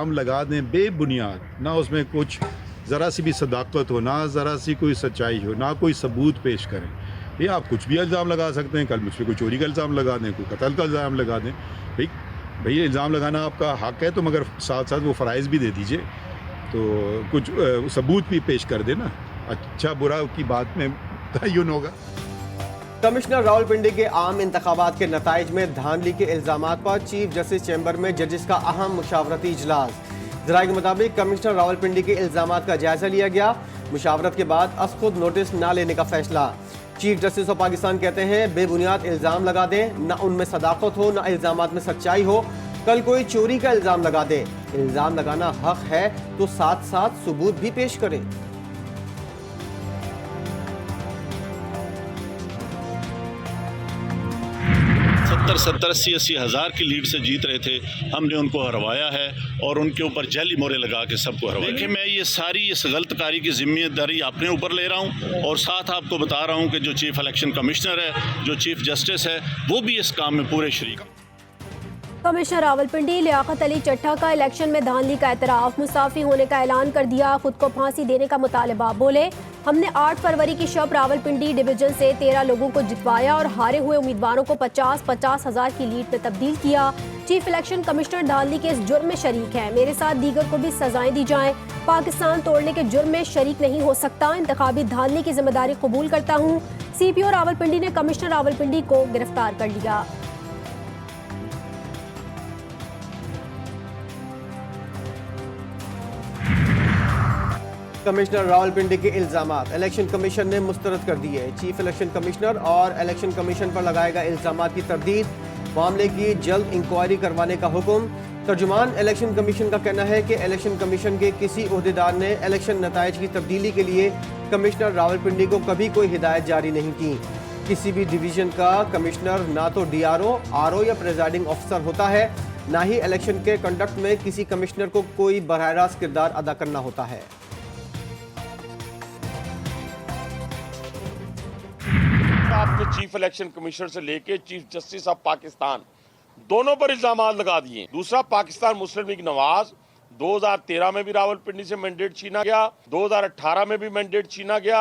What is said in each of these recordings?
इल्ज़ाम लगा दें बेबुनियाद, ना उसमें कुछ ज़रा सी भी सदाकत हो, ना ज़रा सी कोई सच्चाई हो, ना कोई सबूत पेश करें। ये आप कुछ भी इल्ज़ाम लगा सकते हैं, कल मुझ पर कोई चोरी का इल्ज़ाम लगा दें, कोई कत्ल का इल्ज़ाम लगा दें। भाई इल्ज़ाम लगाना आपका हक़ है, तो मगर साथ साथ वो फ़राइज़ भी दे दीजिए, तो कुछ सबूत भी पेश कर देना। अच्छा बुरा की बात में तयन होगा। कमिश्नर रावलपिंडी के आम इंतखाबात के नताइज में धांधली के इल्जामात पर चीफ जस्टिस चैम्बर में जजेस का अहम मुशावरती इजलास। जराये के मुताबिक कमिश्नर रावलपिंडी के इल्जामात का जायजा लिया गया। मुशावरत के बाद अस खुद नोटिस न लेने का फैसला। चीफ जस्टिस ऑफ पाकिस्तान कहते हैं बेबुनियाद इल्जाम लगा दें, न उनमें सदाकत हो, न इल्जामात में सच्चाई हो। कल कोई चोरी का इल्जाम लगा दे, इल्जाम लगाना हक है तो साथ साथ सबूत भी पेश करें। 70-80 हज़ार की लीड से जीत रहे थे, हमने उनको हरवाया है और उनके ऊपर जाली मोहरे लगा के सबको हरवाया। देखिए, मैं ये सारी इस गलतकारी की जिम्मेदारी अपने ऊपर ले रहा हूँ और साथ आपको बता रहा हूँ कि जो चीफ इलेक्शन कमिश्नर है, जो चीफ जस्टिस है, वो भी इस काम में पूरे शरीक। कमिश्नर रावलपिंडी लियाकत अली चट्टा का इलेक्शन में धांधली का एतराफ़, मुसाफी होने का ऐलान कर दिया, खुद को फांसी देने का मुतालबा। बोले, हमने 8 फरवरी की शब रावलपिंडी डिवीजन से 13 लोगों को जितवाया और हारे हुए उम्मीदवारों को 50-50 हज़ार की लीड में तब्दील किया। चीफ इलेक्शन कमिश्नर धांधली के इस जुर्म में शरीक है, मेरे साथ दीगर को भी सजाएं दी जाएं। पाकिस्तान तोड़ने के जुर्म में शरीक नहीं हो सकता, इंतखाबी धांधली की जिम्मेदारी कबूल करता हूँ। CPO रावलपिंडी ने कमिश्नर रावलपिंडी को गिरफ्तार कर लिया। कमिश्नर रावलपिंडी के इल्जामात इलेक्शन कमीशन ने मुस्तरद कर दिए। चीफ इलेक्शन कमिश्नर और इलेक्शन कमीशन पर लगाएगा इल्जामात की तरदीद, मामले की जल्द इंक्वायरी करवाने का हुक्म। तर्जुमान इलेक्शन कमीशन का कहना है कि इलेक्शन कमीशन के किसी ओहदेदार ने इलेक्शन नताइज की तब्दीली के लिए कमिश्नर रावलपिंडी को कभी कोई हिदायत जारी नहीं की। किसी भी डिवीजन का कमिश्नर ना तो DRO, RO या प्रेजाइडिंग ऑफिसर होता है, ना ही इलेक्शन के कंडक्ट में किसी कमिश्नर को कोई बराह रास्त किरदार अदा करना होता है। आपके चीफ इलेक्शन कमिश्नर से लेके चीफ जस्टिस ऑफ पाकिस्तान दोनों पर इल्जाम लगा दिए। दूसरा, पाकिस्तान मुस्लिम लीग नवाज 2013 में भी रावलपिंडी से मैंडेट छीना गया, 2018 में भी मैंडेट छीना गया।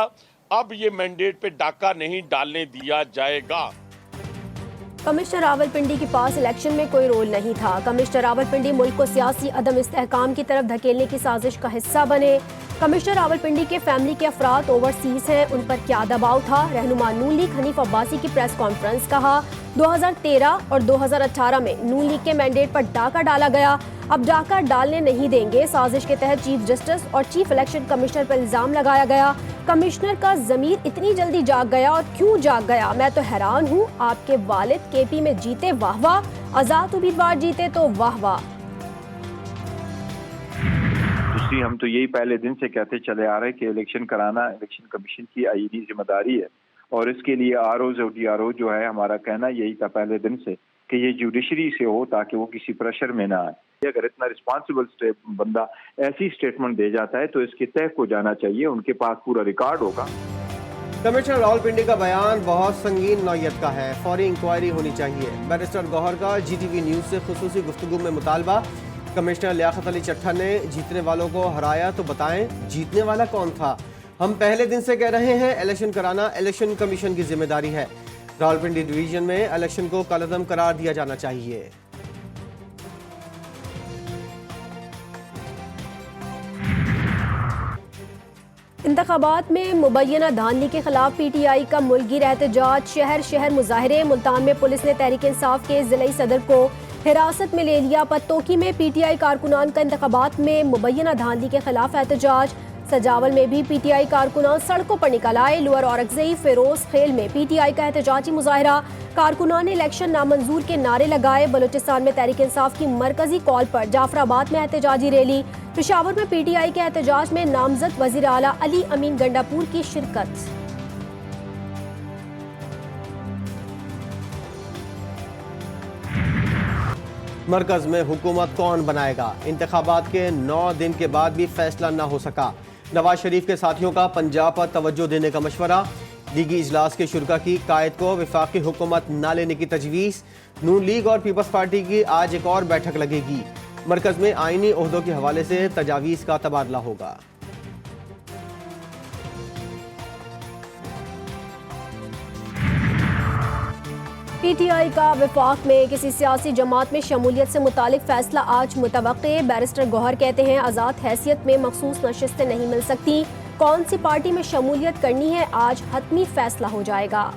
अब ये मैंडेट पे डाका नहीं डालने दिया जाएगा। कमिश्नर रावलपिंडी के पास इलेक्शन में कोई रोल नहीं था। कमिश्नर रावलपिंडी मुल्क को सियासी अदम इस्तेहकाम की तरफ धकेलने की साजिश का हिस्सा बने। कमिश्नर रावलपिंडी के फैमिली के अफराद ओवरसीज हैं, उन पर क्या दबाव था? रहनुमा नून लीग हनीफ अब्बासी की प्रेस कॉन्फ्रेंस। कहा, 2013 और 2018 में नून लीग के मैंडेट पर डाका डाला गया, अब डाका डालने नहीं देंगे। साजिश के तहत चीफ जस्टिस और चीफ इलेक्शन कमिश्नर पर इल्जाम लगाया गया। कमिश्नर का जमीर इतनी जल्दी जाग गया, और क्यों जाग गया? मैं तो हैरान हूँ। आपके वालिद KP में जीते, वाह वाह, आजाद उम्मीदवार जीते तो वाह वाह। हम तो यही पहले दिन से कहते चले आ रहे हैं कि इलेक्शन कराना इलेक्शन कमीशन की आईनी जिम्मेदारी है, और इसके लिए ROs और DRO जो है, हमारा कहना यही था पहले दिन से कि ये जुडिशरी से हो ताकि वो किसी प्रेशर में ना आए। अगर इतना रिस्पॉन्सिबल बंदा ऐसी स्टेटमेंट दे जाता है तो इसके तहत को जाना चाहिए, उनके पास पूरा रिकॉर्ड होगा। कमिश्नर रावलपिंडी का बयान बहुत संगीन नौयत का है, फौरी इंक्वायरी होनी चाहिए। बैरिस्टर गौहर का GTV न्यूज़ से खुसूसी गुफ्तगू में मुतालबा। कमिश्नर लियाकत अली चट्टा ने जीतने वालों को हराया, तो बताएं जीतने वाला कौन था? हम पहले दिन से कह रहे हैं इलेक्शन कराना इलेक्शन कमीशन की जिम्मेदारी है। रावलपिंडी डिवीजन में इलेक्शन को कलअदम करार दिया जाना चाहिए। इंतखाबात में मुबैना धांधली के खिलाफ PTI का मुल्कीर एहतजाज, शहर शहर मुजाहरे। मुल्तान में पुलिस ने तहरीक इंसाफ के जिले सदर को हिरासत में ले लिया। पत्तोकी में PTI कारकुनान का इंतखाबात में मुबैना धांधली के खिलाफ एहतजाज। सजावल में भी PTI कारकुनान सड़कों पर निकल आए। लोअर औरंगजेब फिरोज खेल में PTI का एहतजाजी मुजाहरा। कारकुनान ने इलेक्शन नामंजूर के नारे लगाए। बलूचिस्तान में तहरीक इंसाफ की मरकजी कॉल पर जाफराबाद में एहतजाजी रैली। पेशावर में PTI के एहतजाज में नामजद वजीर आला अली अमीन गंडापुर की शिरकत। मरकज में हुकूमत कौन बनाएगा? इंतखाबात के 9 दिन के बाद भी फैसला न हो सका। नवाज शरीफ के साथियों का पंजाब पर तवज्जो देने का मशवरा। लीगी इजलास के शुरा की कायद को वफाकी हुकूमत न लेने की तजवीज़। नून लीग और पीपल्स पार्टी की आज एक और बैठक लगेगी। मरकज में आईनी ओहदों के हवाले से तजावीज़ का तबादला होगा। PTI का वफाक में किसी सियासी जमात में शमूलियत से मुतालिक फैसला आज मुतवक्के। बैरिस्टर गौहर कहते हैं आज़ाद हैसियत में मखसूस नशिस्तें नहीं मिल सकती, कौन सी पार्टी में शमूलियत करनी है आज हतमी फैसला हो जाएगा।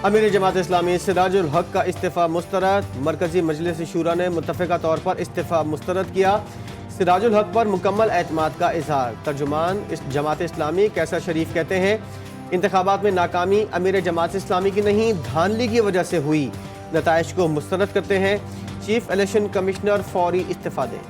अमीर जमात इस्लामी सिराजुल हक का इस्तीफ़ा मुस्तरद। मरकजी मजलिस शुरा ने मुत्तफ़िका तौर पर इस्तीफ़ा मुस्तरद किया। सिराजुल हक पर मुकम्मल एतमाद का इजहार। तर्जुमान इस जमात इस्लामी कैसर शरीफ कहते हैं इंतखाबात में नाकामी अमीर जमात इस्लामी की नहीं, धांधली की वजह से हुई। नताइज को मुस्तरद करते हैं, चीफ इलेक्शन कमिश्नर फौरी इस्तीफ़ा दें।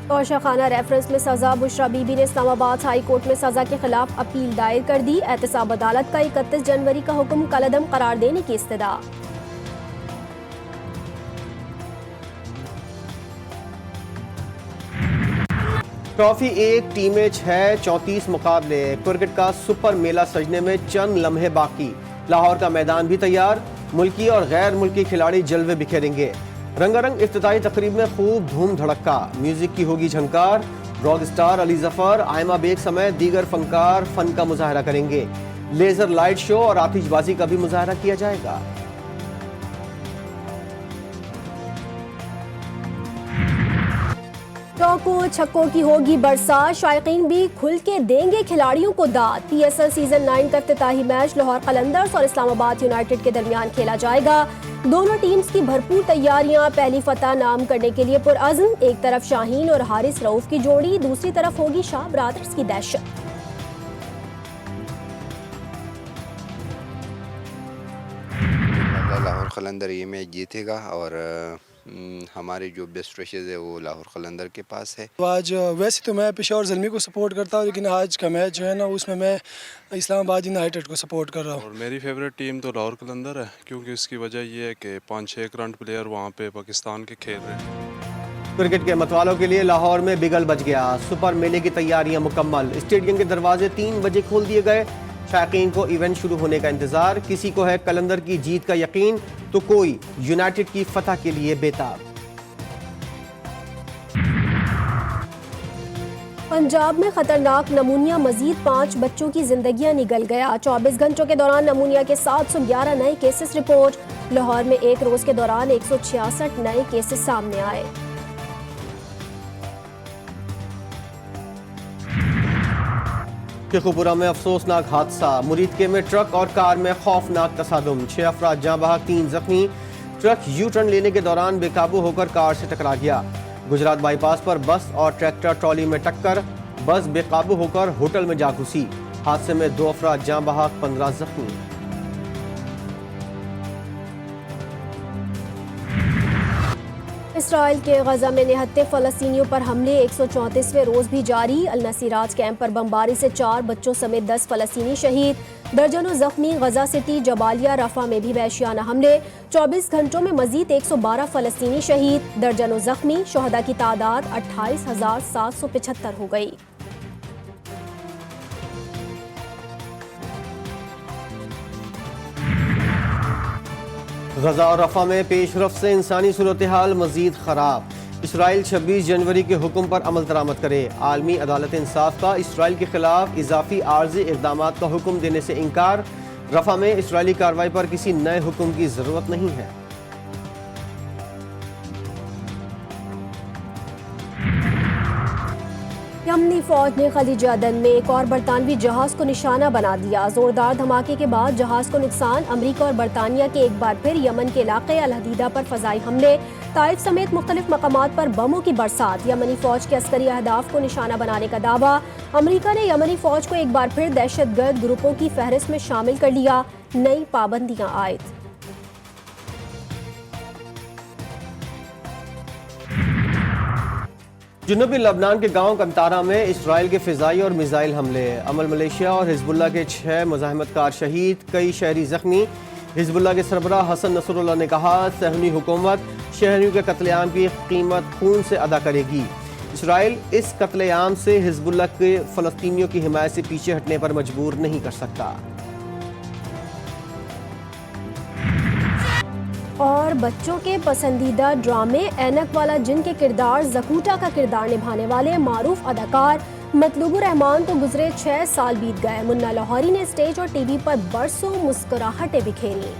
तोशाखाना रेफरेंस में सजा। बुशरा बीबी ने इस्लामाबाद हाई कोर्ट में सजा के खिलाफ अपील दायर कर दी। एहतसाब अदालत का 31 जनवरी का हुक्म कलअदम करार देने की इस्तदा। ट्रॉफी 1 टीमें 6, 34 मुकाबले। क्रिकेट का सुपर मेला सजने में चंद लम्हे बाकी। लाहौर का मैदान भी तैयार, मुल्की और गैर मुल्की खिलाड़ी जलवे बिखेरेंगे। रंगारंग इफ्तिताही तकरीब में खूब धूम धड़क्का, म्यूजिक की होगी झंकार। रॉक स्टार अली जफर, आयमा बेग समेत दीगर फनकार फन का मुजाहरा करेंगे। लेजर लाइट शो और आतिशबाजी का भी मुजाहरा किया जाएगा। चौकों छक्कों की होगी बरसात, शायकीन भी खुल के देंगे खिलाड़ियों को दाद। PSL सीजन 9 का इफ्तिताही मैच लाहौर कलंदर्स और इस्लामाबाद यूनाइटेड के दरमियान खेला जाएगा। दोनों टीम्स की भरपूर तैयारियां पहली फतह नाम करने के लिए पुरअज़्म। एक तरफ शाहीन और हारिस रऊफ की जोड़ी, दूसरी तरफ होगी शाह ब्रादर्स की दहशत। लाहौर कलंदर ये मैच जीतेगा और हमारे जो बेस्ट विशेज़ है वो लाहौर कलंदर के पास है। तो आज वैसे तो मैं पेशावर ज़ल्मी को सपोर्ट करता हूँ, लेकिन आज का मैच जो है ना उसमें मैं इस्लामाबाद यूनाइटेड को सपोर्ट कर रहा हूँ। और मेरी फेवरेट टीम तो लाहौर कलंदर है, क्योंकि उसकी वजह ये है कि 5-6 करंट प्लेयर वहाँ पे पाकिस्तान के खेल रहे हैं। क्रिकेट के मतवालों के लिए लाहौर में बिगल बज गया। सुपर मेले की तैयारियां मुकम्मल। स्टेडियम के दरवाजे 3 बजे खोल दिए गए। शायकीन को इवेंट शुरू होने का इंतजार। किसी को है कलंदर की जीत का यकीन तो कोई यूनाइटेड की फतह के लिए बेताब। पंजाब में खतरनाक नमूनिया, मजीद 5 बच्चों की जिंदगियां निगल गया। 24 घंटों के दौरान नमूनिया के 711 नए केसेस रिपोर्ट। लाहौर में एक रोज के दौरान 166 नए केसेस सामने आए। शेखुपुरा में अफसोसनाक हादसा। मुरीदके में ट्रक और कार में खौफनाक तसादुम। 6 अफराद जाँ बहक, 3 जख्मी। ट्रक यू टर्न लेने के दौरान बेकाबू होकर कार से टकरा गया। गुजरात बाईपास पर बस और ट्रैक्टर ट्रॉली में टक्कर। बस बेकाबू होकर होटल में जा घुसी। हादसे में 2 अफराद जाँ बहक, 15 जख्मी। इसराइल के गजा में निहत्ते फ़लस्तीनियों पर हमले 134वें रोज भी जारी। अल नसीराज कैंप पर बमबारी से 4 बच्चों समेत 10 फ़लस्तीनी शहीद, दर्जनों जख्मी। गजा सिटी, जबालिया, रफा में भी वहशियाना हमले। 24 घंटों में मजीद 112 फ़लस्तीनी शहीद, दर्जनों जख्मी। शहदा की तादाद 28,775 हो गई। गजा और रफा में पेशरफ से इंसानी सूरत हाल मजीद खराब। इसराइल 26 जनवरी के हुक्म पर अमल दरामद करे। आलमी अदालत इंसाफ का इसराइल के खिलाफ इजाफी आर्जी इकदाम का हुक्म देने से इनकार। रफा में इसराइली कार्रवाई पर किसी नए हुक्म की जरूरत नहीं है। यमनी फौज ने खलीज अदन में एक और बरतानवी जहाज को निशाना बना दिया। जोरदार धमाके के बाद जहाज को नुकसान। अमरीका और बरतानिया के एक बार फिर यमन के इलाके अल हदीदा पर फजाई हमले। ताइफ समेत मुख्तलिफ मकामात पर बमों की बरसात। यमनी फौज के अस्करी अहदाफ को निशाना बनाने का दावा। अमरीका ने यमनी फौज को एक बार फिर दहशतगर्द ग्रुपों की फहरिस्त में शामिल कर लिया। नई पाबंदियां आयद। जुनूबी लबनान के गांव कंतारा में इसराइल के फ़िज़ाई और मिसाइल हमले। अमल मलेशिया और हिजबुल्लाह के 6 मुज़ाहिमतकार शहीद, कई शहरी जख्मी। हिजबुल्लाह के सरबराह हसन नसरुल्लाह ने कहा, सहनी हुकूमत शहरियों के कत्लेआम की कीमत खून से अदा करेगी। इसराइल इस कत्लेआम से हिजबुल्लाह के फलस्तीनियों की हिमायत से पीछे हटने पर मजबूर नहीं कर सकता। और बच्चों के पसंदीदा ड्रामे ऐनक वाला जिन के किरदार जकूटा का किरदार निभाने वाले मारूफ अदाकार मतलूबुर रहमान को गुजरे 6 साल बीत गए। मुन्ना लाहौरी ने स्टेज और टीवी पर बरसों मुस्कुराहटें बिखेरी।